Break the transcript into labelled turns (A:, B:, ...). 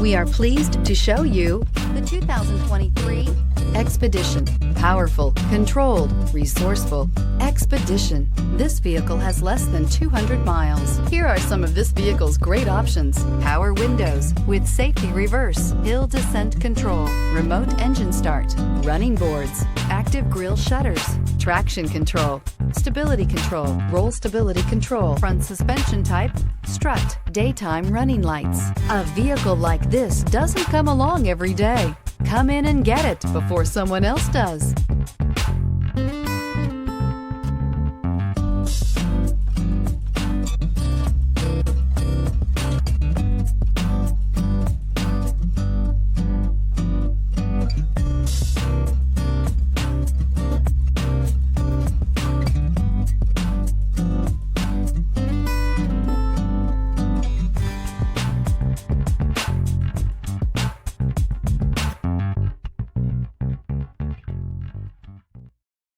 A: We are pleased to show you the 2023 Expedition. Powerful, controlled, resourceful. Expedition. This vehicle has less than 200 miles. Here are some of this vehicle's great options: power windows with safety reverse, hill descent control, remote engine start, running boards, active grille shutters, traction control, stability control, roll stability control, front suspension type, strut, daytime running lights. A vehicle like this doesn't come along every day. Come in and get it before someone else does.